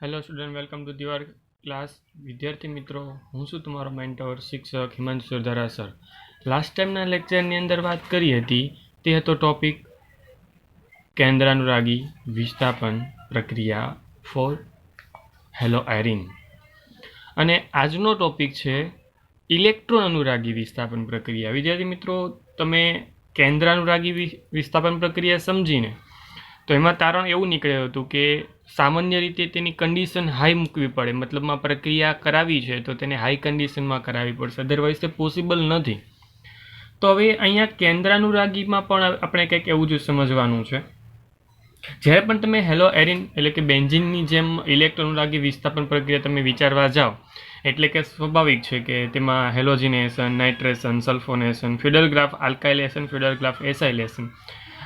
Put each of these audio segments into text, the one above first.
Hello student, welcome to દીવર class. વિદ્યાર્થી મિત્રો, હું છું તમારો મેન્ટર શિક્ષક હિમાંશુ સરદારા સર. લાસ્ટ ટાઈમના લેક્ચરની અંદર વાત કરી હતી તે હતો ટોપિક કેન્દ્રાનુરાગી વિસ્થાપન પ્રક્રિયા ફોર હેલો આયરીન, અને આજનો ટોપિક છે ઇલેક્ટ્રોન અનુરાગી વિસ્થાપન પ્રક્રિયા. વિદ્યાર્થી મિત્રો, તમે કેન્દ્રાનુરાગી વિસ્થાપન પ્રક્રિયા સમજીને તો એમાં તારણ એવું નીકળ્યું હતું કે સામાન્ય રીતે તેની કન્ડિશન હાઈ મૂકવી પડે, મતલબમાં પ્રક્રિયા કરાવી છે તો તેને હાઈ કન્ડિશનમાં કરાવવી પડશે, અધરવાઇઝ તે પોસિબલ નથી. તો હવે અહીંયા કેન્દ્રાનુરાગીમાં પણ આપણે કંઈક એવું જ સમજવાનું છે. જ્યારે પણ તમે હેલો એરિન એટલે કે બેન્ઝીનની જેમ ઇલેક્ટ્રોનુરાગી વિસ્થાપન પ્રક્રિયા તમે વિચારવા જાઓ, એટલે કે સ્વાભાવિક છે કે તેમાં halogenation, nitration, sulphonation, Friedel Crafts alkylation, Friedel Crafts acylation,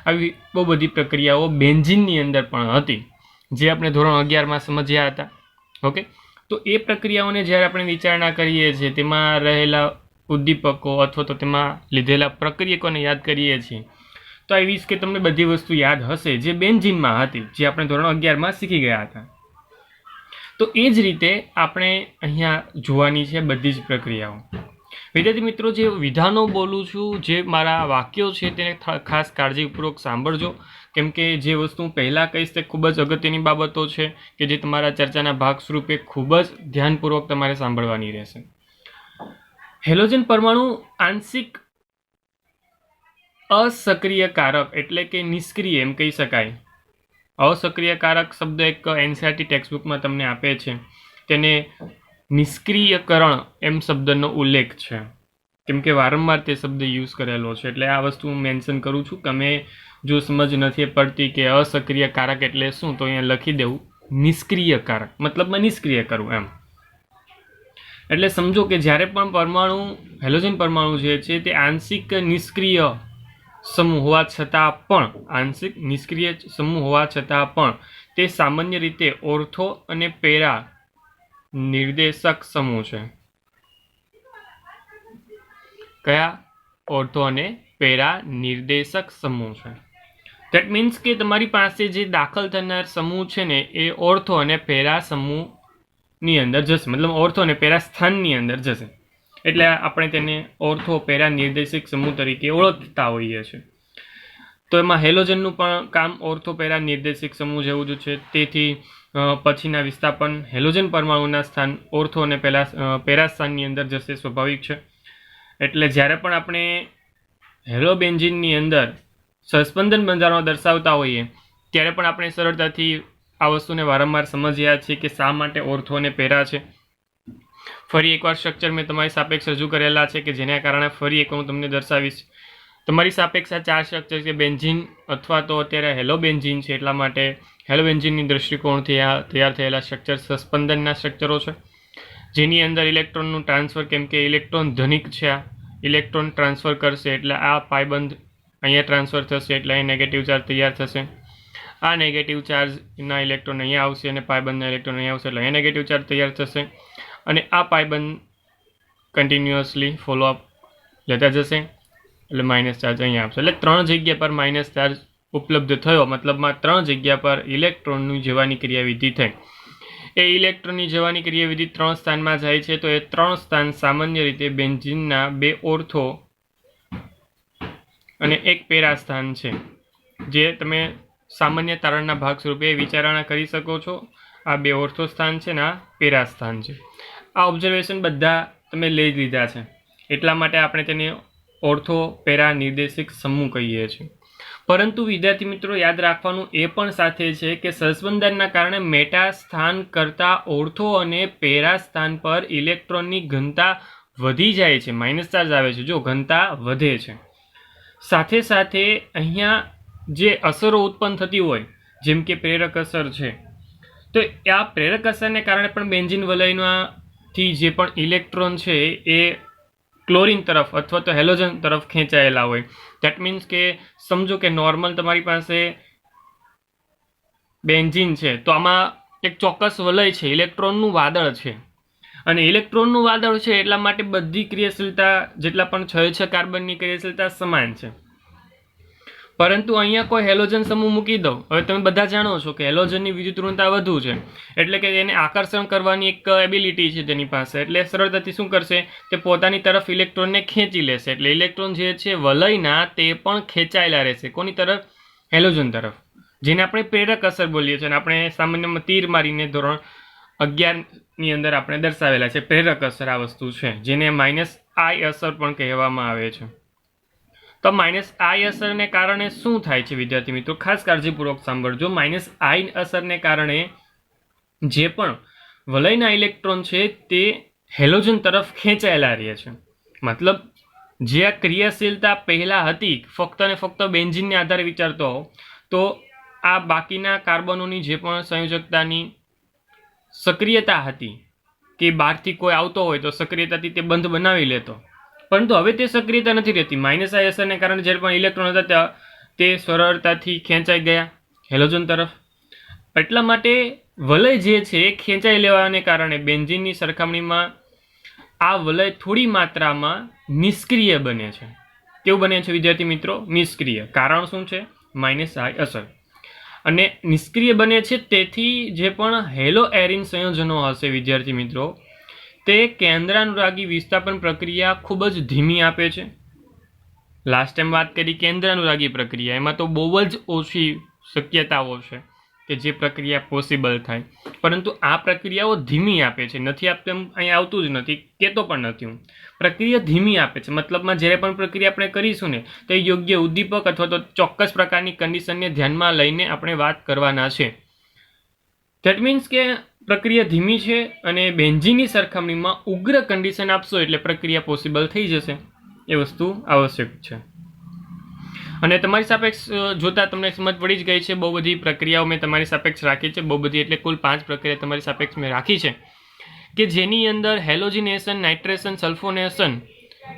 આવી બહુ બધી પ્રક્રિયાઓ બેન્ઝીનની અંદર પણ હતી, જે આપણે ધોરણ 11માં સમજ્યા હતા. ઓકે, તો એ પ્રક્રિયાઓને જ્યારે આપણે વિચારણા કરીએ છીએ, તેમાં રહેલા ઉદ્દીપકો અથવા તો તેમાં લીધેલા પ્રક્રિયકોને યાદ કરીએ છીએ, તો આવી કે તમને બધી વસ્તુ યાદ હશે જે બેન્ઝીનમાં હતી, જે આપણે ધોરણ 11માં શીખી ગયા હતા. તો એ જ રીતે આપણે અહીંયા જોવાની છે બધી જ પ્રક્રિયાઓ. વિદ્યાર્થી મિત્રો, જે વિધાનો બોલું છું, જે મારા વાક્યો છે, તેને ખાસ કાળજીપૂર્વક સાંભળજો, કેમ કે જે વસ્તુ હું પહેલાં કહીશ તે ખૂબ જ અગત્યની બાબતો છે કે જે તમારા ચર્ચાના ભાગ સ્વરૂપે ખૂબ જ ધ્યાનપૂર્વક તમારે સાંભળવાની રહેશે. હેલોજન પરમાણુ આંશિક અસક્રિય કારક એટલે કે નિષ્ક્રિય એમ કહી શકાય. અસક્રિય કારક શબ્દ એક એનસીઈઆરટી ટેક્સ્ટબુકમાં તમને આપે છે, તેને નિષ્ક્રિયકરણ એમ શબ્દનો ઉલ્લેખ છે, કેમ કે વારંવાર તે શબ્દ યુઝ કરેલો છે, એટલે આ વસ્તુ હું મેન્શન કરું છું. તમે જો સમજ નથી પડતી કે અસક્રિય કારક એટલે શું, તો અહીંયા લખી દેવું નિષ્ક્રિય કારક, મતલબમાં નિષ્ક્રિય કરવું એમ. એટલે સમજો કે જ્યારે પણ પરમાણુ, હેલોજન પરમાણુ જે છે તે આંશિક નિષ્ક્રિય સમૂહ હોવા છતાં પણ, આંશિક નિષ્ક્રિય સમૂહ હોવા છતાં પણ તે સામાન્ય રીતે ઓર્થો અને પેરા નિર્દેશક સમૂહ છે. કયા? ઓર્થો અને પેરા નિર્દેશક સમૂહ છે. ધેટ મીન્સ કે તમારી પાસે જે દાખલ થનાર સમૂહ છે ને એ ઓર્થો અને પેરા સમૂહની અંદર જશે, મતલબ ઓર્થો અને પેરા સ્થાનની અંદર જશે, એટલે આપણે તેને ઓર્થો પેરા નિર્દેશક સમૂહ તરીકે ઓળખતા હોઈએ છીએ. તો એમાં હેલોજનનું પણ કામ ઓર્થો પેરા નિર્દેશક સમૂહ જેવું જ છે. તેથી પછીના વિસ્થાપન હેલોજન પરમાણુના સ્થાન ઓર્થો અને પેરા સ્થાનની અંદર જશે, સ્વાભાવિક છે. એટલે જ્યારે પણ આપણે હેલોબેન્ઝીનની અંદર સસ્પેન્શન બંધારણો દર્શાવતા હોઈએ ત્યારે પણ આપણે સરળતાથી આ વસ્તુને વારંવાર સમજ્યા છીએ કે શા માટે ઓર્થો અને પેરા છે. ફરી એકવાર સ્ટ્રક્ચર મેં તમારી સાપેક્ષ રજૂ કરેલા છે કે જેના કારણે ફરી એક હું તમને દર્શાવીશ. તમારી સાપેક્ષ આ 4 સ્ટ્રક્ચર છે, બેન્ઝીન અથવા તો અત્યારે હેલોબેન્ઝીન છે, એટલા માટે હેલોબેન્ઝીનની દૃષ્ટિકોણથી આ તૈયાર થયેલા સ્ટ્રક્ચર સસ્પેન્શનના સ્ટ્રક્ચરો છે, જેની અંદર ઇલેક્ટ્રોનનું ટ્રાન્સફર, કેમ કે ઇલેક્ટ્રોન ધનિક છે, આ ઇલેક્ટ્રોન ટ્રાન્સફર કરશે એટલે આ પાયબંધ અહીંયા ટ્રાન્સફર થશે, એટલે અહીં નેગેટિવ ચાર્જ તૈયાર થશે. આ નેગેટિવ ચાર્જના ઇલેક્ટ્રોન અહીંયા આવશે અને પાયબંધના ઇલેક્ટ્રોન અહીંયા આવશે, એટલે અહીંયા નેગેટિવ ચાર્જ તૈયાર થશે, અને આ પાયબંધ કન્ટિન્યુઅસલી ફોલોઅપ લેતા જશે, એટલે માઇનસ ચાર્જ અહીંયા આવશે. એટલે 3 જગ્યા પર માઇનસ ચાર્જ ઉપલબ્ધ થયો, મતલબમાં 3 જગ્યા પર ઇલેક્ટ્રોનની જવાની ક્રિયાવિધિ થઈ. એ ઇલેક્ટ્રોનની જવાની ક્રિયાવિધિ 3 સ્થાનમાં જાય છે, તો એ 3 સ્થાન સામાન્ય રીતે બેન્ઝીનના 2 ઓર્થો અને 1 પેરા સ્થાન છે, જે તમે સામાન્ય તારણના ભાગ સ્વરૂપે વિચારણા કરી શકો છો. આ 2 ઓર્થો સ્થાન છે ને આ પેરા સ્થાન છે. આ ઓબ્ઝર્વેશન બધા તમે લઈ લીધા છે, એટલા માટે આપણે તેને ઓર્થો પેરા નિર્દેશક સમૂહ કહીએ છીએ. પરંતુ વિદ્યાર્થી મિત્રો, યાદ રાખવાનું એ પણ સાથે છે કે સહસંબંધના કારણે મેટા સ્થાન કરતાં ઓર્થો અને પેરા સ્થાન પર ઇલેક્ટ્રોનની ઘનતા વધી જાય છે, માઇનસ ચાર્જ આવે છે, જો ઘનતા વધે છે. સાથે સાથે અહીંયા જે અસરો ઉત્પન્ન થતી હોય, જેમ કે પ્રેરક અસર છે, તો આ પ્રેરક અસરને કારણે પણ બેન્ઝીન વલયમાંથી જે પણ ઇલેક્ટ્રોન છે એ ક્લોરીન તરફ અથવા તો હેલોજન તરફ ખેંચાયેલા હોય. ધેટ મીન્સ કે સમજો કે નોર્મલ તમારી પાસે બેન્ઝીન છે, તો આમાં એક ચોક્કસ વલય છે, ઇલેક્ટ્રોનનું વાદળ છે, અને ઇલેક્ટ્રોનનું વાદળ છે એટલા માટે બધી ક્રિયાશીલતા, જેટલા પણ 6 કાર્બનની ક્રિયાશીલતા સમાન છે. પરંતુ અહીંયા કોઈ હેલોજન સમૂહ મૂકી દો. હવે તમે બધા જાણો છો કે હેલોજનની વિદ્યુતઋણતા વધુ છે, એટલે કે એને આકર્ષણ કરવાની એક એબિલિટી છે તેની પાસે. એટલે સરળતાથી શું કરશે, તે પોતાની તરફ ઇલેક્ટ્રોનને ખેંચી લેશે. એટલે ઇલેક્ટ્રોન જે છે વલયના તે પણ ખેંચાયેલા રહેશે. કોની તરફ? હેલોજન તરફ, જેને આપણે પ્રેરક અસર બોલીએ છીએ. અને આપણે સામાન્યમાં તીર મારીને ધોરણ 11ની અંદર આપણે દર્શાવેલા છે પ્રેરક અસર આ વસ્તુ છે, જેને -I અસર પણ કહેવામાં આવે છે. તો -I અસરને કારણે શું થાય છે વિદ્યાર્થી મિત્રો? ખાસ કાળજીપૂર્વક સાંભળજો. -I અસરને કારણે જે પણ વલયના ઇલેક્ટ્રોન છે તે હેલોજન તરફ ખેંચાયેલા રહે છે. મતલબ જે આ ક્રિયાશીલતા પહેલા હતી ફક્ત ને ફક્ત બેન્ઝીનને આધારે વિચારતો હોવ, તો આ બાકીના કાર્બનોની જે પણ સંયોજકતાની સક્રિયતા હતી કે બહારથી કોઈ આવતો હોય તો સક્રિયતાથી તે બંધ બનાવી લેતો, પરંતુ હવે તે સક્રિયતા નથી રહેતી. -I અસરને કારણે જ્યારે પણ ઇલેક્ટ્રોન હતા તે સરળતાથી ખેંચાઈ ગયા હેલોજન તરફ. એટલા માટે વલય જે છે ખેંચાઈ લેવાને કારણે બેન્ઝીનની સરખામણીમાં આ વલય થોડી માત્રામાં નિષ્ક્રિય બને છે. કેવું બને છે વિદ્યાર્થી મિત્રો? નિષ્ક્રિય. કારણ શું છે? -I અસર. અને નિષ્ક્રિય બને છે તેથી જે પણ હેલો એરિન સંયોજનો હશે વિદ્યાર્થી મિત્રો, તે કેન્દ્રાનુરાગી વિસ્થાપન પ્રક્રિયા ખૂબ જ ધીમી આપે છે. લાસ્ટ ટાઈમ વાત કરી કેન્દ્રાનુરાગી પ્રક્રિયા, એમાં તો બહુ જ ઓછી શક્યતાઓ છે કે જે પ્રક્રિયા પોસિબલ થાય, પરંતુ આ પ્રક્રિયાઓ ધીમી આપે છે. નથી આપતું એમ અહીંયા આવતું જ નથી, કહેતો પણ નથી હું. પ્રક્રિયા ધીમી આપે છે, મતલબમાં જ્યારે પણ પ્રક્રિયા આપણે કરીશું ને તો યોગ્ય ઉદ્દીપક અથવા તો ચોક્કસ પ્રકારની કન્ડિશનને ધ્યાનમાં લઈને આપણે વાત કરવાના છે. ધેટ મીન્સ કે પ્રક્રિયા ધીમી છે અને બેન્ઝીનની સરખામણીમાં ઉગ્ર કન્ડિશન આપશો એટલે પ્રક્રિયા પોસિબલ થઈ જશે. એ વસ્તુ આવશ્યક છે. અને તમારી સાપેક્ષ જોતા તમને સમજ પડી જ ગઈ છે. બહુ બધી પ્રક્રિયાઓ મેં તમારી સાપેક્ષ રાખી છે. બહુ બધી એટલે કુલ 5 પ્રક્રિયા તમારી સાપેક્ષ મેં રાખી છે કે જેની અંદર હેલોજિનેશન, નાઇટ્રેશન, સલ્ફોનેશન,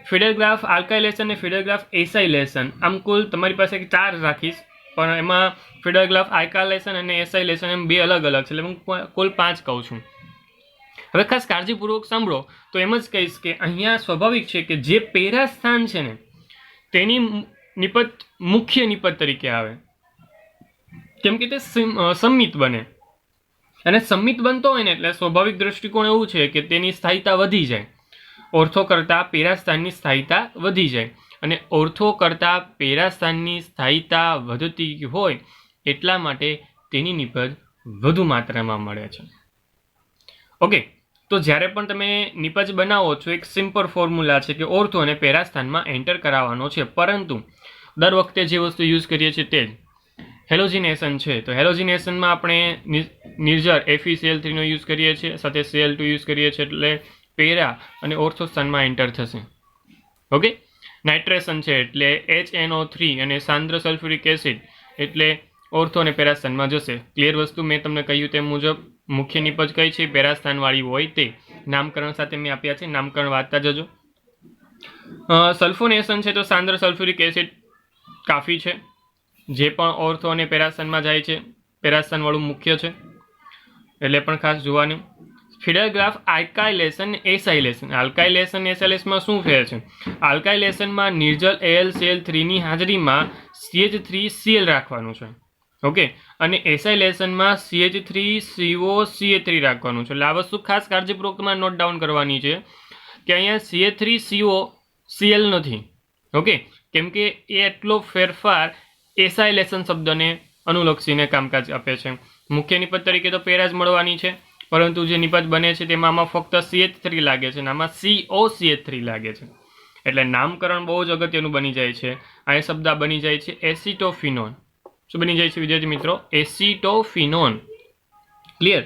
ફિડરગ્રાફ આલ્કાઇલેશન અને ફિડરગ્રાફ એસાઇલેશન, આમ કુલ તમારી પાસે 4 રાખીશ, પણ એમાં ફિડરગ્રાફ આલ્કાઇલેશન અને એસાઇલેશન એમ 2 અલગ અલગ છે, એટલે હું કુલ 5 કહું છું. હવે ખાસ કાળજીપૂર્વક સાંભળો તો એમ જ કહીશ કે અહીંયા સ્વાભાવિક છે કે જે પેરા સ્થાન છે ને તેની નિપજ મુખ્ય નિપજ તરીકે આવે, કેમ કે તે સંમિત બને. અને સંમિત બનતો હોય ને એટલે સ્વાભાવિક દ્રષ્ટિકોણ એવું છે કે તેની સ્થાયીતા વધી જાય. ઓર્થો કરતાં પેરા સ્થાનની સ્થાયીતા વધી જાય, અને ઓર્થો કરતાં પેરા સ્થાનની સ્થાયીતા વધતી હોય એટલા માટે તેની નિપજ વધુ માત્રામાં મળે છે. ઓકે, તો જ્યારે પણ તમે નિપજ બનાવો છો એક સિમ્પલ ફોર્મ્યુલા છે કે ઓર્થો અને પેરા સ્થાનમાં એન્ટર કરાવવાનો છે, પરંતુ દર વખતે જે વસ્તુ યુઝ કરીએ છીએ તે જ હેલોજિનેશન છે. તો હેલોજિનેશનમાં આપણે નિર્જર FeCl3 નો યુઝ કરીએ છીએ, સાથે Cl2 યુઝ કરીએ છીએ, એટલે પેરા અને ઓર્થો સ્થાનમાં એન્ટર થશે. ઓકે, નાઇટ્રેશન છે એટલે HNO3 અને સાંદ્ર સલ્ફ્યુરિક એસિડ એટલે ઓર્થો અને પેરા સ્થાનમાં જશે. ક્લિયર વસ્તુ? મેં તમને કહ્યું તે મુજબ મુખ્ય નિપજ કઈ છે? પેરા સ્થાનવાળી હોય તે. નામકરણ સાથે મેં આપ્યા છે, નામકરણ વાંચતા જજો. સલ્ફોનેશન છે તો સાંદ્ર સલ્ફ્યુરિક એસિડ કાફી છે. જે પણ ઓર્થો અને પેરાસ્થાનમાં જાય છે પેરાસ્થાનવાળું મુખ્ય છે, એટલે પણ ખાસ જોવાનું. ફિડરગ્રાફ આલ્કાઇલેશન, એસાઇલેશન. આલ્કાઇલેશન એસાઇલેશનમાં શું ફેર છે? આલ્કાઇલેશનમાં નિર્જલ AlCl3 ની હાજરીમાં CH3Cl રાખવાનું છે. ઓકે, અને એસાઇલેશનમાં CH3COCA3 રાખવાનું છે. એટલે આ વસ્તુ ખાસ કાળજીપૂર્વક તમારે નોટ ડાઉન કરવાની છે કે અહીંયા CH3COCl નથી. ઓકે, કેમ કે એ એટલો ફેરફાર એસાઇલેશન શબ્દને અનુલક્ષીને કામકાજ આપે છે. મુખ્ય નિપજ તરીકે તો પેરા જ મળવાની છે, પરંતુ જે નિપજ બને છે તેમાં આમાં ફક્ત CH3 લાગે છે અને આમાં COCH3 લાગે છે. એટલે નામકરણ બહુ જ અગત્યનું બની જાય છે. આ શબ્દ બની જાય છે એસિટોફિનોન. શું બની જાય છે વિદ્યાર્થી મિત્રો? એસિટોફિનોન. ક્લિયર?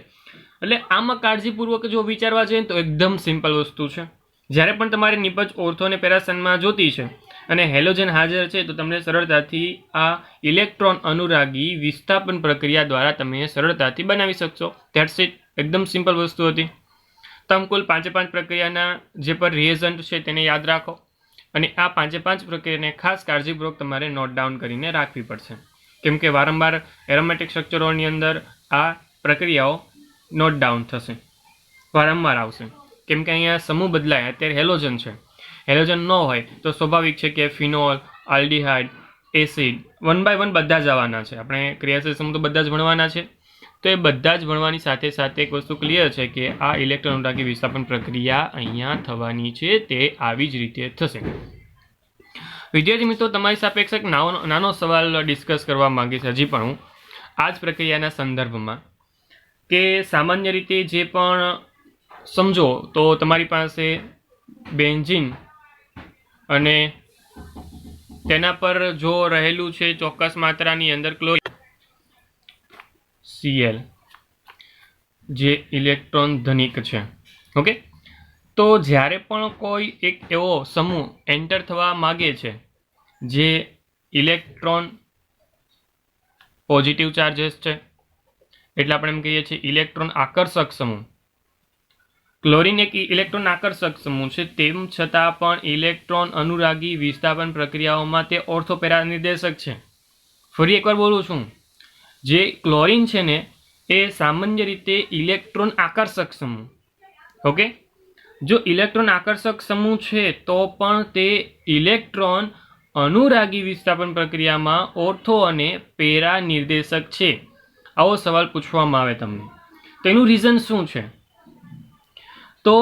એટલે આમાં કાળજીપૂર્વક જો વિચારવા જઈએ તો એકદમ સિમ્પલ વસ્તુ છે. જ્યારે પણ તમારે નિપજ ઓર્થો અને પેરાસ્થાનમાં જોતી છે અને હેલોજન હાજર છે તો તમને સરળતાથી આ ઇલેક્ટ્રોન અનુરાગી વિસ્થાપન પ્રક્રિયા દ્વારા તમે સરળતાથી બનાવી શકશો. That's it. એકદમ સિમ્પલ વસ્તુ હતી. તમે કુલ 5 પ્રક્રિયાના જે પણ રિએજન્ટ છે તેને યાદ રાખો, અને આ 5 પ્રક્રિયાને ખાસ કાળજીપૂર્વક તમારે નોટ ડાઉન કરીને રાખવી પડશે, કેમ કે વારંવાર એરોમેટિક સ્ટ્રક્ચરોની અંદર આ પ્રક્રિયાઓ નોટ ડાઉન થશે, વારંવાર આવશે, કેમ કે અહીંયા સમૂહ બદલાય. અત્યારે હેલોજન છે, હેલોજન ન હોય તો સ્વાભાવિક છે કે ફિનોલ, આલ્ડિહાઇડ, એસિડ 1 by 1 બધા જ આવવાના છે. આપણે ક્રિયાશીલ સમૂહ તો બધા જ ભણવાના છે. તો એ બધા જ ભણવાની સાથે સાથે એક વસ્તુ ક્લિયર છે કે આ ઇલેક્ટ્રોન અનુરાગી વિસ્થાપન પ્રક્રિયા અહીંયા થવાની છે, તે આવી જ રીતે થશે. વિદ્યાર્થી મિત્રો, તમારી સાપેક્ષ એક નાનો સવાલ ડિસ્કસ કરવા માંગીશ હજી પણ હું આ જ પ્રક્રિયાના સંદર્ભમાં, કે સામાન્ય રીતે જે પણ સમજો તો તમારી પાસે બેન્ઝીન અને તેના પર જો રહેલું છે ચોક્કસ માત્રાની અંદર ક્લોરીન Cl જે ઇલેક્ટ્રોન ધનિક છે. ઓકે, તો જ્યારે પણ કોઈ એક એવો સમૂહ એન્ટર થવા માગે છે જે ઇલેક્ટ્રોન પોઝિટિવ ચાર્જેસ છે, એટલે આપણે એમ કહીએ છીએ ઇલેક્ટ્રોન આકર્ષક સમૂહ. ક્લોરીન એક ઇલેક્ટ્રોન આકર્ષક સમૂહ છે, તેમ છતાં પણ ઇલેક્ટ્રોન અનુરાગી વિસ્થાપન પ્રક્રિયાઓમાં તે ઓર્થોપેરા નિર્દેશક છે. ફરી એકવાર બોલું છું, જે ક્લોરીન છે ને એ સામાન્ય રીતે ઇલેક્ટ્રોન આકર્ષક સમૂહ. ઓકે, જો ઇલેક્ટ્રોન આકર્ષક સમૂહ છે તો પણ તે ઇલેક્ટ્રોન અનુરાગી વિસ્થાપન પ્રક્રિયામાં ઓર્થો અને પેરા નિર્દેશક છે. આવો સવાલ પૂછવામાં આવે તમને, તેનું રીઝન શું છે? તો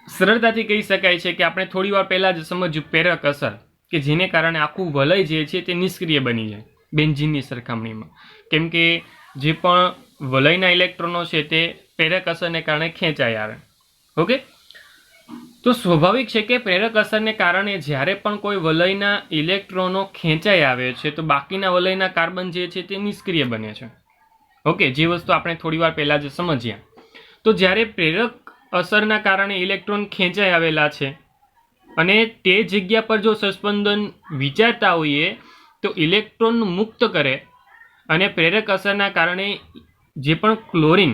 સરળતાથી કહી શકાય છે કે આપણે થોડી વાર પહેલા જ સમજ્યું પ્રેરક અસર, કે જેને કારણે આખું વલય જે છે તે નિષ્ક્રિય બની જાય બેન્ઝીનની સરખામણીમાં. કેમ કે જે પણ વલયના ઇલેક્ટ્રોનો છે તે પ્રેરક અસરને કારણે ખેંચાઈ આવે. ઓકે, તો સ્વાભાવિક છે કે પ્રેરક અસરને કારણે જ્યારે પણ કોઈ વલયના ઇલેક્ટ્રોનો ખેંચાઈ આવે છે તો બાકીના વલયના કાર્બન જે છે તે નિષ્ક્રિય બને છે. ઓકે, જે વસ્તુ આપણે થોડી વાર પહેલા જ સમજ્યા. તો જ્યારે પ્રેરક અસરના કારણે ઇલેક્ટ્રોન ખેંચાઈ આવેલા છે અને તે જગ્યા પર જો સસ્પંદન વિચારતા હોઈએ તો ઇલેક્ટ્રોન મુક્ત કરે અને પ્રેરક અસરના કારણે જે પણ ક્લોરીન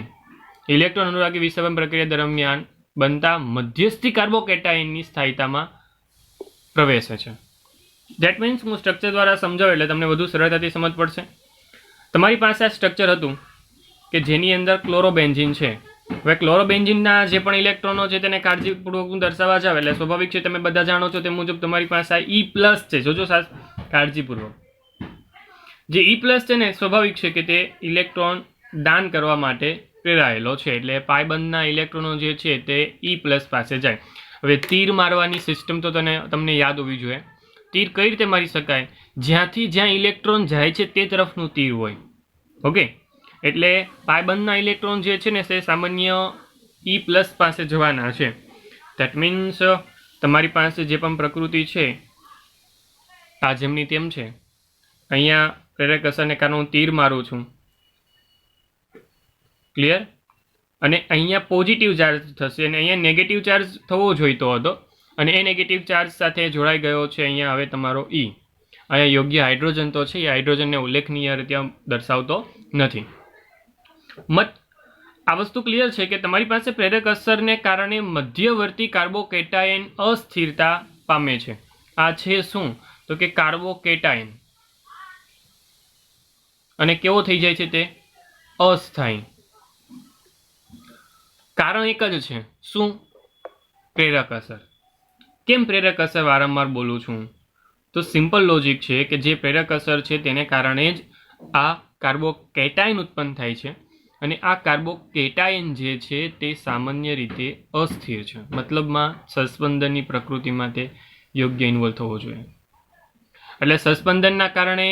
ઇલેક્ટ્રોન અનુરાગી વિસ્થાપન પ્રક્રિયા દરમિયાન બનતા મધ્યસ્થી કાર્બોકેટાયનની સ્થાયીતામાં પ્રવેશે છે. ધેટ મીન્સ હું સ્ટ્રક્ચર દ્વારા સમજાવું એટલે તમને વધુ સરળતાથી સમજ પડશે. તમારી પાસે આ સ્ટ્રક્ચર હતું કે જેની અંદર ક્લોરોબેન્ઝીન છે. હવે ક્લોરોબેન્ઝીનના જે પણ ઇલેક્ટ્રોનો છે તેને કાળજીપૂર્વક દર્શાવવા જાવ એટલે સ્વાભાવિક છે તમે બધા જાણો છો તે મુજબ તમારી પાસે આ E+ છે. જોજો કાળજીપૂર્વક, જે E+ છે ને સ્વાભાવિક છે કે તે ઇલેક્ટ્રોન દાન કરવા માટે પ્રેરાયેલો છે, એટલે પાયબંધના ઇલેક્ટ્રોનો જે છે તે E+ પાસે જાય. હવે તીર મારવાની સિસ્ટમ તો તમને યાદ હોવી જોઈએ. તીર કઈ રીતે મારી શકાય? જ્યાંથી જ્યાં ઇલેક્ટ્રોન જાય છે તે તરફનું તીર હોય. ઓકે, એટલે પાયબંધના ઇલેક્ટ્રોન જે છે ને તે સામાન્ય E+ પાસે જવાના છે. ધેટ મીન્સ તમારી પાસે જે પણ પ્રકૃતિ છે આ જેમની તેમ છે. અહીંયા પ્રેરક અસરને કારણે હું તીર મારું છું, ક્લિયર? અને અહીંયા પોઝિટિવ ચાર્જ થશે અને અહીંયા નેગેટિવ ચાર્જ થવો જોઈતો હતો અને એ નેગેટિવ ચાર્જ સાથે જોડાઈ ગયો છે અહીંયા હવે તમારો E. અહીંયા યોગ્ય હાઇડ્રોજન તો છે, એ હાઇડ્રોજનને ઉલ્લેખનીય રીતે દર્શાવતો નથી. આ વસ્તુ ક્લિયર છે કે તમારી પાસે પ્રેરક અસરને કારણે મધ્યવર્તી કાર્બોકેટાયન અસ્થિરતા પામે છે. આ છે શું? તો કે કાર્બોકેટાયન. અને કેવો થઈ જાય છે? તે અસ્થાયી. કારણ એક જ છે, શું? પ્રેરક અસર. કેમ પ્રેરક અસર વારંવાર બોલું છું? તો સિમ્પલ લોજિક છે કે જે પ્રેરક અસર છે તેને કારણે જ આ કાર્બોકેટાયન ઉત્પન્ન થાય છે અને આ કાર્બોકેટાયન જે છે તે સામાન્ય રીતે અસ્થિર છે. મતલબમાં સસ્પંદનની પ્રકૃતિમાં તે યોગ્ય ઇન્વોલ્વ થવો જોઈએ. એટલે સસ્પંદનના કારણે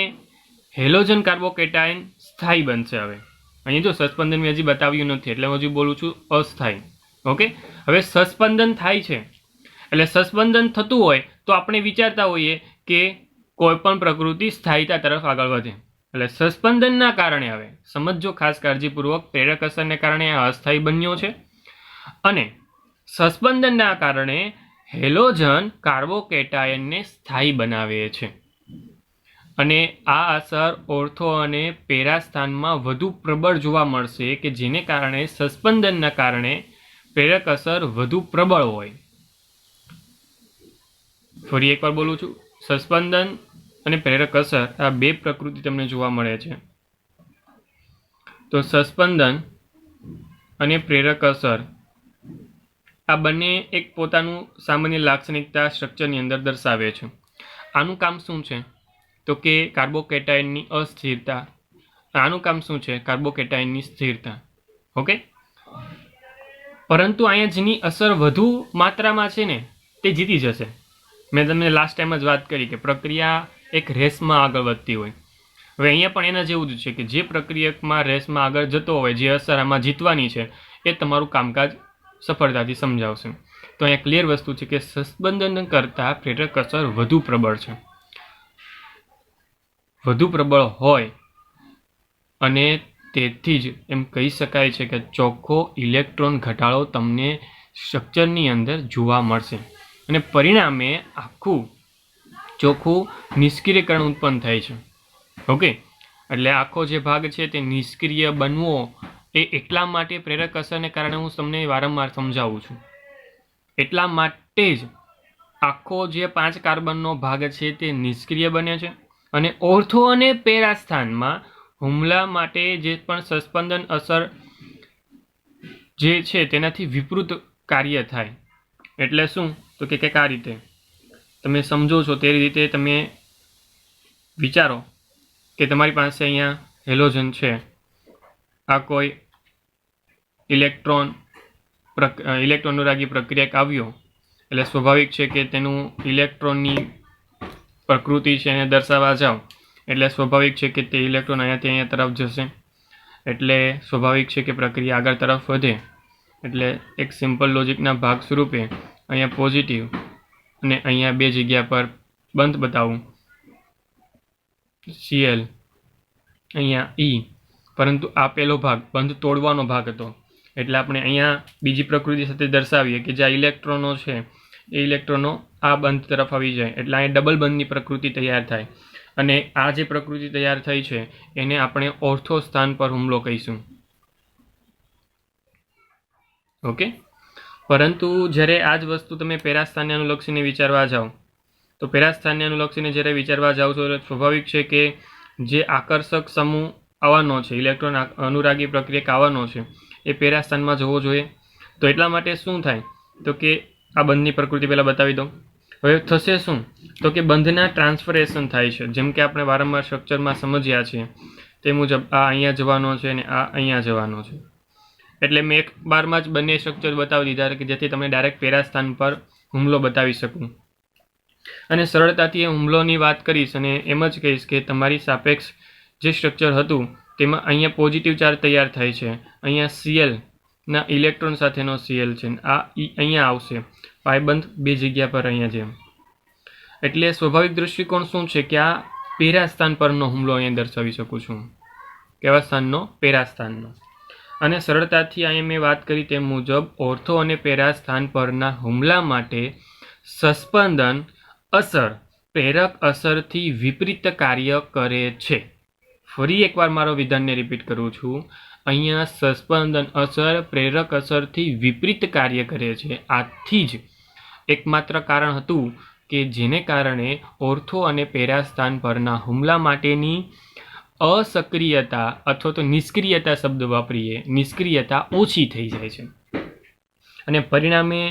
હેલોજન કાર્બોકેટાયન સ્થાયી બનશે. હવે અહીં જો સસ્પંદન મેં હજી બતાવ્યું નથી એટલે હું હજી બોલું છું અસ્થાયી. ઓકે, હવે સસ્પંદન થાય છે એટલે સસ્પંદન થતું હોય તો આપણે વિચારતા હોઈએ કે કોઈ પણ પ્રકૃતિ સ્થાયીતા તરફ આગળ વધે. એટલે સસ્પંદનના કારણે હવે સમજો ખાસ કાળજીપૂર્વક, પ્રેરક અસરને કારણે આ અસ્થાયી બન્યો છે અને સસ્પંદનના કારણે હેલોજન કાર્બોકેટાયનને સ્થાયી બનાવે છે. અને આ અસર ઓર્થો અને પેરા સ્થાનમાં વધુ પ્રબળ જોવા મળશે કે જેને કારણે સસ્પંદનના કારણે પ્રેરક અસર વધુ પ્રબળ હોય. ફરી એકવાર બોલું છું, સસ્પંદન અને પ્રેરક અસર આ બે પ્રકૃતિ તમને જોવા મળે છે. તો સસ્પંદન અને પ્રેરક અસર આ બંને એક પોતાનું સામાન્ય લાક્ષણિકતા સ્ટ્રક્ચરની અંદર દર્શાવે છે. આનું કામ શું છે? તો કે કાર્બોકેટાયનની અસ્થિરતા. આનું કામ શું છે? કાર્બોકેટાયનની સ્થિરતા. ઓકે, પરંતુ અહીંયા જેની અસર વધુ માત્રામાં છે ને તે જીતી જશે. મેં તમને લાસ્ટ ટાઈમ જ વાત કરી કે પ્રક્રિયા એક રેસમાં આગળ વધતી હોય. હવે અહીંયા પણ એના જેવું જ છે કે જે પ્રક્રિયકમાં રેસમાં આગળ જતો હોય, જે અસર આમાં જીતવાની છે, એ તમારું કામકાજ સફળતાથી સમજાવશે. તો અહીંયા ક્લિયર વસ્તુ છે કે સસ્પેન્શન કરતાં પ્રેરક અસર વધુ પ્રબળ છે. વધુ પ્રબળ હોય અને તેથી જ એમ કહી શકાય છે કે ચોખ્ખો ઇલેક્ટ્રોન ઘટાડો તમને સ્ટ્રક્ચરની અંદર જોવા મળશે અને પરિણામે આખું ચોખ્ખું નિષ્ક્રિયકરણ ઉત્પન્ન થાય છે. ઓકે, એટલે આખો જે ભાગ છે તે નિષ્ક્રિય બનવો એ એટલા માટે પ્રેરક અસરને કારણે હું તમને વારંવાર સમજાવું છું. એટલા માટે જ આખો જે 5 કાર્બનનો ભાગ છે તે નિષ્ક્રિય બને છે અને ઓર્થો અને પેરા સ્થાનમાં હુમલા માટે જે પણ સસ્પેન્શન અસર જે છે તેનાથી વિપરીત કાર્ય થાય. એટલે શું? તો કે આ રીતે તમે સમજો છો તે રીતે તમે વિચારો કે તમારી પાસે અહીંયા હેલોજન છે. આ કોઈ ઇલેક્ટ્રોનનુરાગી પ્રક્રિયા આવ્યો એટલે સ્વાભાવિક છે કે તેનું ઇલેક્ટ્રોનની પ્રકૃતિ છે એને દર્શાવવા જાઓ એટલે સ્વાભાવિક છે કે તે ઇલેક્ટ્રોન અહીંયાથી અહીંયા તરફ જશે. એટલે સ્વાભાવિક છે કે પ્રક્રિયા આગળ તરફ વધે. એટલે એક સિમ્પલ લોજિકના ભાગ સ્વરૂપે અહીંયા પોઝિટિવ અને અહીંયા 2 જગ્યા પર બંધ બતાવું, Cl અહીંયા E, પરંતુ આ પહેલો ભાગ બંધ તોડવાનો ભાગ હતો. એટલે આપણે અહીંયા બીજી પ્રકૃતિ સાથે દર્શાવીએ કે જે ઇલેક્ટ્રોનો છે એ ઇલેક્ટ્રોનો આ બંધ તરફ આવી જાય એટલે અહીંયા ડબલ બંધની પ્રકૃતિ તૈયાર થાય અને આ જે પ્રકૃતિ તૈયાર થઈ છે એને આપણે ઓર્થો સ્થાન પર હુમલો કહીશું. ઓકે, પરંતુ જ્યારે આ જ વસ્તુ તમે પેરાસ્થાનને અનુલક્ષીને વિચારવા જાઓ તો પેરાસ્થાનને અનુલક્ષીને જ્યારે વિચારવા જાઓ છો એટલે સ્વાભાવિક છે કે જે આકર્ષક સમૂહ આવવાનો છે, ઇલેક્ટ્રોન અનુરાગી પ્રક્રિયક આવવાનો છે, એ પેરાસ્થાનમાં જવો જોઈએ. તો એટલા માટે શું થાય તો કે આ બંધની પ્રકૃતિ પહેલાં બતાવી દો. હવે થશે શું તો કે બંધના ટ્રાન્સફરેશન થાય છે. જેમ કે આપણે વારંવાર સ્ટ્રક્ચરમાં સમજ્યા છીએ તે મુજબ આ અહીંયા જવાનો છે અને આ અહીંયા જવાનો છે. એટલે મેં એક બારમાં જ બંને સ્ટ્રક્ચર બતાવી દીધા કે જેથી તમને ડાયરેક્ટ પેરાસ્થાન પર હુમલો બતાવી શકું અને સરળતાથી એ હુમલોની વાત કરીશ અને એમ જ કહીશ કે તમારી સાપેક્ષ જે સ્ટ્રક્ચર હતું તેમાં અહીંયા પોઝિટિવ ચાર્જ તૈયાર થાય છે. અહીંયા Cl ના ઇલેક્ટ્રોન સાથેનો Cl છે, આ અહીંયા આવશે પાયબંધ 2 જગ્યા પર અહીંયા જેમ. એટલે સ્વાભાવિક દૃષ્ટિકોણ શું છે કે આ પેરાસ્થાન પરનો હુમલો અહીંયા દર્શાવી શકું છું. કેવા સ્થાનનો? પેરાસ્થાનનો. અને સરળતાથી અહીંયા મેં વાત કરી તે મુજબ ઓર્થો અને પેરાસ્થાન પરના હુમલા માટે સસ્પેન્શન અસર પ્રેરક અસરથી વિપરીત કાર્ય કરે છે. ફરી એકવાર મારો વિધાનને રિપીટ કરું છું. અહીંયા સસ્પેન્શન અસર પ્રેરક અસરથી વિપરીત કાર્ય કરે છે. આથી જ એકમાત્ર કારણ હતું કે જેને કારણે ઓર્થો અને પેરાસ્થાન પરના હુમલા માટેની અસક્રિયતા અથવા તો નિષ્ક્રિયતા શબ્દ વાપરીએ, નિષ્ક્રિયતા ઓછી થઈ જાય છે અને પરિણામે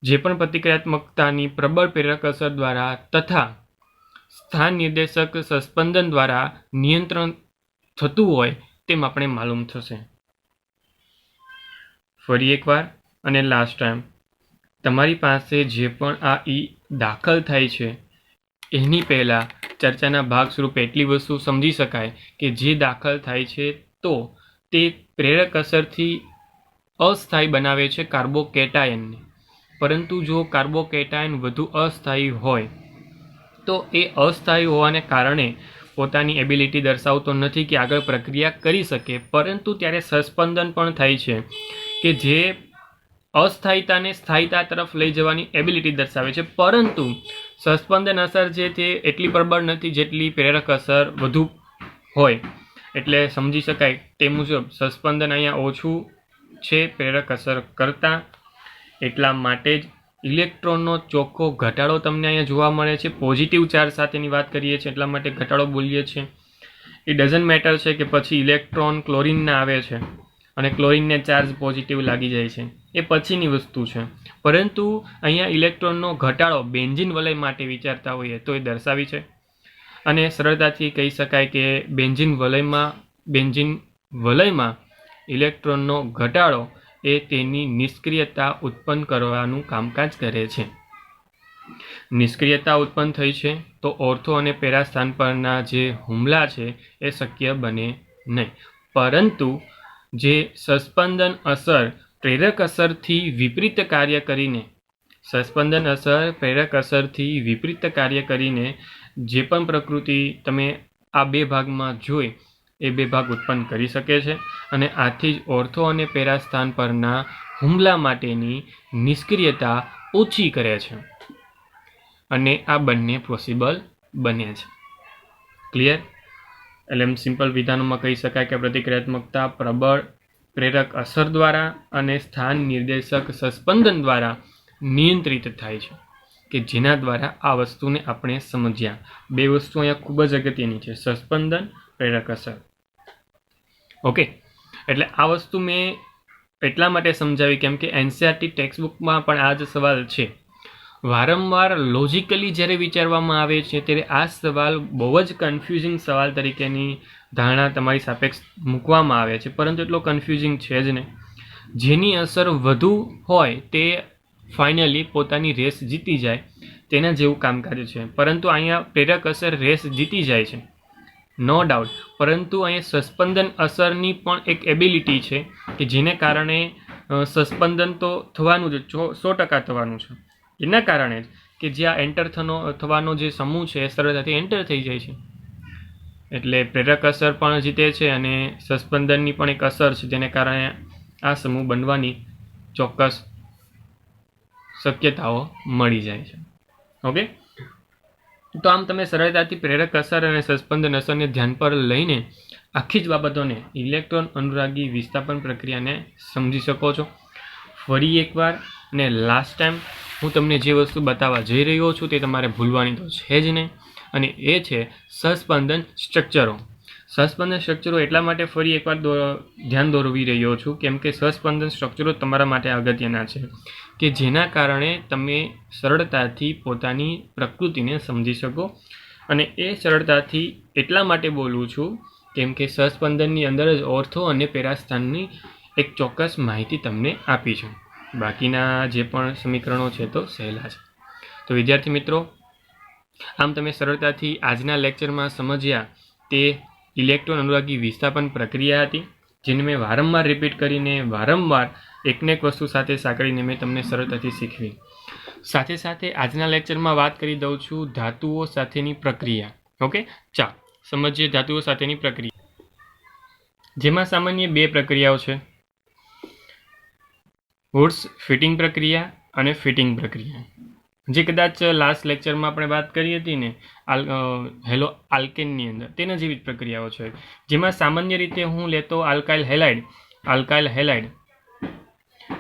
જે પણ પ્રતિક્રિયાત્મકતાની પ્રબળ પ્રેરક અસર દ્વારા તથા સ્થાન નિર્દેશક સસ્પેન્શન દ્વારા નિયંત્રણ થતું હોય તેમ આપણે માલુમ થશે. ફરી એકવાર અને લાસ્ટ ટાઈમ, તમારી પાસે જે પણ આ ઈ દાખલ થાય છે એની પહેલાં ચર્ચાના ભાગ સ્વરૂપે એટલી વસ્તુ સમજી શકાય કે જે દાખલ થાય છે તો તે પ્રેરક અસરથી અસ્થાયી બનાવે છે કાર્બોકેટાયનને. પરંતુ જો કાર્બોકેટાયન વધુ અસ્થાયી હોય તો એ અસ્થાયી હોવાને કારણે પોતાની એબિલિટી દર્શાવતો નથી કે આગળ પ્રક્રિયા કરી શકે, પરંતુ ત્યારે સસ્પેન્શન પણ થાય છે કે જે અસ્થાયીતાને સ્થાયીતા તરફ લઈ જવાની એબિલિટી દર્શાવે છે. પરંતુ સસ્પેન્શન અસર છે તે એટલી પ્રબળ નથી જેટલી પ્રેરક અસર વધુ હોય. એટલે સમજી શકાય તે મુજબ સસ્પેન્શન અહીંયા ઓછું છે પ્રેરક અસર કરતાં. એટલા માટે જ ઇલેક્ટ્રોનનો ચોખ્ખો ઘટાડો તમને અહીંયા જોવા મળે છે. પોઝિટિવ ચાર્જ સાથેની વાત કરીએ છીએ એટલા માટે ઘટાડો બોલીએ છીએ. એ ડઝન્ટ મેટર છે કે પછી ઇલેક્ટ્રોન ક્લોરિનના આવે છે અને ક્લોરિનને ચાર્જ પોઝિટિવ લાગી જાય છે, એ પછીની વસ્તુ છે. પરંતુ અહીંયા ઇલેક્ટ્રોનનો ઘટાડો બેન્ઝીન વલય માટે વિચારતા હોઈએ તો એ દર્શાવી છે. અને સરળતાથી કહી શકાય કે બેન્ઝીન વલયમાં ઇલેક્ટ્રોનનો ઘટાડો એ તેની નિષ્ક્રિયતા ઉત્પન્ન કરવાનું કામકાજ કરે છે. નિષ્ક્રિયતા ઉત્પન્ન થઈ છે તો ઓર્થો અને પેરા સ્થાન પરના જે હુમલા છે એ શક્ય બને નહીં. પરંતુ જે સસ્પંદન અસર પ્રેરક અસરથી વિપરીત કાર્ય કરીને જે પણ પ્રકૃતિ તમે આ બે ભાગમાં જોઈ એ બે ભાગ ઉત્પન્ન કરી શકે છે અને આથી જ ઓર્થો અને પેરા સ્થાન પરના હુમલા માટેની નિષ્ક્રિયતા ઓછી કરે છે અને આ બંને પોસિબલ બને છે. ક્લિયર? એટલે એમ સિમ્પલ વિધાનોમાં કહી શકાય કે પ્રતિક્રિયાત્મકતા પ્રબળ પ્રેરક અસર દ્વારા અને સ્થાન નિર્દેશક સસ્પંદન દ્વારા નિયંત્રિત થાય છે, કે જેના દ્વારા આ વસ્તુને આપણે સમજ્યા. બે વસ્તુ અહીંયા ખૂબ જ અગત્યની છે, સસ્પંદન, પ્રેરક અસર. ઓકે, એટલે આ વસ્તુ મેં એટલા માટે સમજાવી કેમ કે એનસીઈઆરટી ટેક્સ્ટબુકમાં પણ આ જ સવાલ છે. વારંવાર લોજિકલી જ્યારે વિચારવામાં આવે છે ત્યારે આ સવાલ બહુ જ કન્ફ્યુઝિંગ સવાલ તરીકેની ધારણા તમારી સાપેક્ષ મૂકવામાં આવે છે, પરંતુ એટલો કન્ફ્યુઝિંગ છે જ નહીં. જેની અસર વધુ હોય તે ફાઇનલી પોતાની રેસ જીતી જાય તેના જેવું કામકાજ છે. પરંતુ અહીંયા પ્રેરક અસર રેસ જીતી જાય છે, નો ડાઉટ. પરંતુ અહીંયા સસ્પંદન અસરની પણ એક એબિલિટી છે કે જેને કારણે સસ્પંદન તો થવાનું જ 100% થવાનું છે. એના કારણે જ કે જ્યાં એન્ટર થવાનો જે સમૂહ છે એ સરળતાથી એન્ટર થઈ જાય છે. એટલે પ્રેરક અસર પણ જીતે છે અને સસ્પંદનની પણ એક અસર છે જેને કારણે આ સમૂહ બનવાની ચોક્કસ શક્યતાઓ મળી જાય છે. ઓકે, તો આમ તમે સરળતાથી પ્રેરક અસર અને સસ્પંદન અસરને ધ્યાન પર લઈને આખી જ બાબતોને ઇલેક્ટ્રોન અનુરાગી વિસ્થાપન પ્રક્રિયાને સમજી શકો છો. ફરી એકવાર અને લાસ્ટ ટાઈમ હું તમને જે વસ્તુ બતાવવા જઈ રહ્યો છું તે તમારે ભૂલવાની તો છે જ નહીં, અને એ છે સસ્પંદન સ્ટ્રક્ચરો. સસ્પંદન સ્ટ્રક્ચરો એટલા માટે ફરી એકવાર ધ્યાન દોરવી રહ્યો છું કેમ કે સસ્પંદન સ્ટ્રક્ચરો તમારા માટે અગત્યના છે કે જેના કારણે તમે સરળતાથી પોતાની પ્રકૃતિને સમજી શકો. અને એ સરળતાથી એટલા માટે બોલું છું કેમ કે સસ્પંદનની અંદર જ ઓર્થો અને પેરાસ્થાનની એક ચોક્કસ માહિતી તમને આપી છે. બાકીના જે પણ સમીકરણો છે તો સહેલા છે. તો વિદ્યાર્થી મિત્રો, આમ તમે સરળતાથી આજના લેક્ચરમાં સમજ્યા તે ઇલેક્ટ્રોન અનુરાગી વિસ્થાપન પ્રક્રિયા હતી, જેને મેં વારંવાર રિપીટ કરીને વારંવાર એકને એક વસ્તુ સાથે સાંકળીને મેં તમને સરળતાથી શીખવી. સાથે સાથે આજના લેક્ચરમાં વાત કરી દઉં છું ધાતુઓ સાથેની પ્રક્રિયા. ઓકે, ચાલો સમજીએ ધાતુઓ સાથેની પ્રક્રિયા, જેમાં સામાન્ય બે પ્રક્રિયાઓ છે, વુડ્સ ફિટિંગ પ્રક્રિયા અને ફિટિંગ પ્રક્રિયા. જે કદાચ લાસ્ટ લેક્ચરમાં આપણે વાત કરી હતી ને હેલો આલ્કેનની અંદર, તેના જેવી જ પ્રક્રિયાઓ છે, જેમાં સામાન્ય રીતે હું લેતો આલ્કાઇલ હેલાઇડ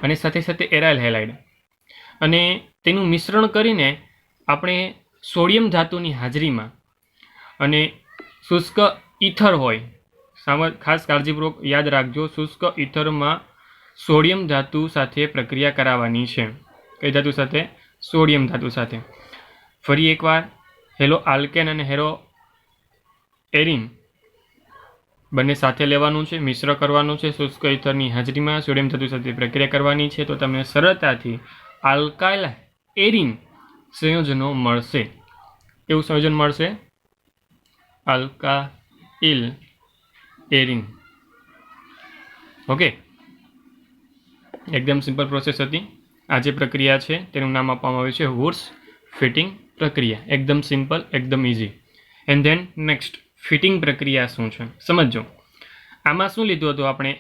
અને સાથે સાથે એરાઇલ હેલાઇડ, અને તેનું મિશ્રણ કરીને આપણે સોડિયમ ધાતુની હાજરીમાં અને શુષ્ક ઇથર હોય, ખાસ કાળજીપૂર્વક યાદ રાખજો, શુષ્ક ઇથરમાં સોડિયમ ધાતુ સાથે પ્રક્રિયા કરાવવાની છે. કઈ ધાતુ સાથે? સોડિયમ ધાતુ સાથે. ફરી એકવાર હેલો આલ્કેન અને હેલો એરિન બંને સાથે લેવાનું છે, મિશ્ર કરવાનું છે, શુષ્ક ઇથરની હાજરીમાં સોડિયમ ધાતુ સાથે પ્રક્રિયા કરવાની છે. તો તમે સરળતાથી આલ્કાઇલ એરિન સંયોજનો મળશે. એવું સંયોજન મળશે, આલ્કાઇલ એરિન. ઓકે, એકદમ સિમ્પલ પ્રોસેસ હતી. આ જે પ્રક્રિયા છે તેનું નામ આપવામાં આવ્યું છે વુડ્સ ફિટિંગ પ્રક્રિયા. એકદમ સિમ્પલ, એકદમ easy. And then next fitting પ્રક્રિયા શું છે સમજો. આમાં શું લીધું હતું આપણે?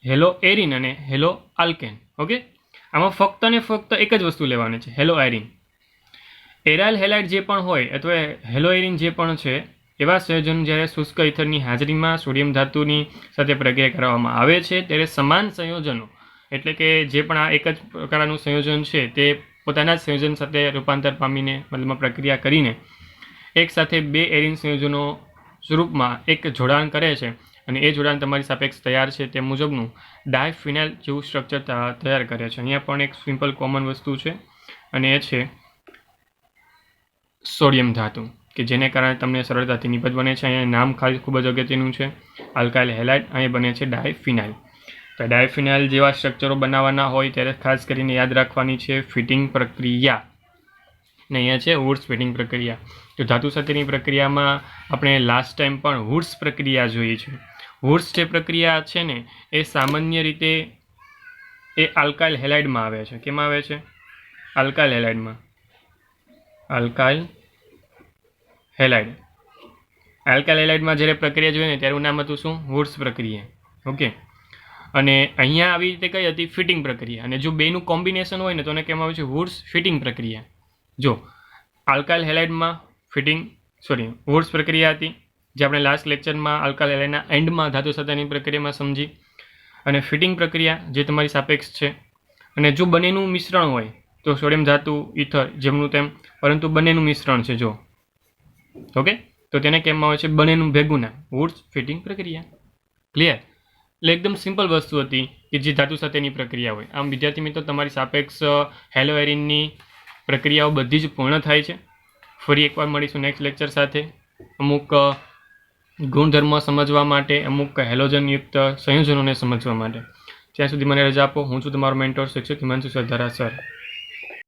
હેલો એરિન અને હેલો આલ્કેન. ઓકે, આમાં ફક્ત ને ફક્ત એક જ વસ્તુ લેવાની છે, હેલો એરિન. એરાઇલ હેલાઇડ જે પણ હોય અથવા હેલો એરિન જે પણ છે, એવા સંયોજનો જ્યારે શુષ્ક ઇથરની હાજરીમાં સોડિયમ ધાતુની સાથે પ્રક્રિયા કરવામાં આવે છે ત્યારે સમાન સંયોજનો, એટલે કે જે પણ આ એક જ પ્રકારનું સંયોજન છે તે પોતાના જ સંયોજન સાથે રૂપાંતર પામીને મતલબમાં પ્રક્રિયા કરીને એક સાથે બે એરિન સંયોજનો સ્વરૂપમાં એક જોડાણ કરે છે, અને એ જોડાણ તમારી સાપેક્ષ તૈયાર છે તે મુજબનું ડાયફિનાઇલ જેવું સ્ટ્રક્ચર તૈયાર કરે છે. અહીંયા પણ એક સિમ્પલ કોમન વસ્તુ છે અને એ છે સોડિયમ ધાતુ, કે કે જેને કારણે તમને સરળતાથી નિપજ બને છે. અહીંયા નામ ખાલી ખૂબ જ અગત્યનું છે, આલ્કાઇલ હેલાઇડ. અહીં બને છે ડાયફિનાઇલ. તો ડાયફિનાઇલ જેવા સ્ટ્રક્ચરો બનાવવાના હોય ત્યારે ખાસ કરીને યાદ રાખવાની છે ફિટિંગ પ્રક્રિયા. ને અહીંયા છે વુડ્સ ફિટિંગ પ્રક્રિયા. તો ધાતુ સાથેની પ્રક્રિયામાં આપણે લાસ્ટ ટાઈમ પણ વુડ્સ પ્રક્રિયા જોઈ છે. વુડ્સ જે પ્રક્રિયા છે ને એ સામાન્ય રીતે એ આલ્કાઇલ હેલાઇડમાં આવે છે. કેમાં આવે છે? આલ્કાઇલ હેલાઇડમાં. Alkyl halide. આલ્કાઇલ હેલાઇડમાં જ્યારે પ્રક્રિયા જોઈએ ને ત્યારે નામ હતું શું? વુડ્સ પ્રક્રિયા. ઓકે. અને અહીંયા આવી રીતે કઈ હતી? ફિટિંગ પ્રક્રિયા. અને જો બેનું કોમ્બિનેશન હોય ને તો એને કહેવામાં આવે છે વુડ્સ ફિટિંગ પ્રક્રિયા. જો આલ્કાઇલ હેલાઇડમાં વુડ્સ પ્રક્રિયા હતી જે આપણે લાસ્ટ લેક્ચરમાં આલ્કાઇલ હેલાઇડના એન્ડમાં ધાતુ સાથેની પ્રક્રિયામાં સમજી. અને ફિટિંગ પ્રક્રિયા જે તમારી સાપેક્ષ છે. અને જો બંનેનું મિશ્રણ હોય તો સોડિયમ ધાતુ ઇથર જેમનું તેમ, પરંતુ બંનેનું મિશ્રણ છે જો, ઓકે, તો તેને કહેવામાં આવે છે બંનેનું ભેગું નામ વુડ્સ ફિટિંગ પ્રક્રિયા. ક્લિયર? એટલે એકદમ સિમ્પલ વસ્તુ હતી કે જે ધાતુ સાથેની પ્રક્રિયા હોય. આમ વિદ્યાર્થી મિત્રો તમારી સાપેક્ષ હેલો એરિનની પ્રક્રિયાઓ બધી જ પૂર્ણ થાય છે. ફરી એકવાર મળીશું નેક્સ્ટ લેક્ચર સાથે અમુક ગુણધર્મ સમજવા માટે, અમુક હેલોજનયુક્ત સંયોજનોને સમજવા માટે. ત્યાં સુધી મને રજા આપો. હું છું તમારો મેન્ટોર શિક્ષક હિમાંશુ સરદારા સર.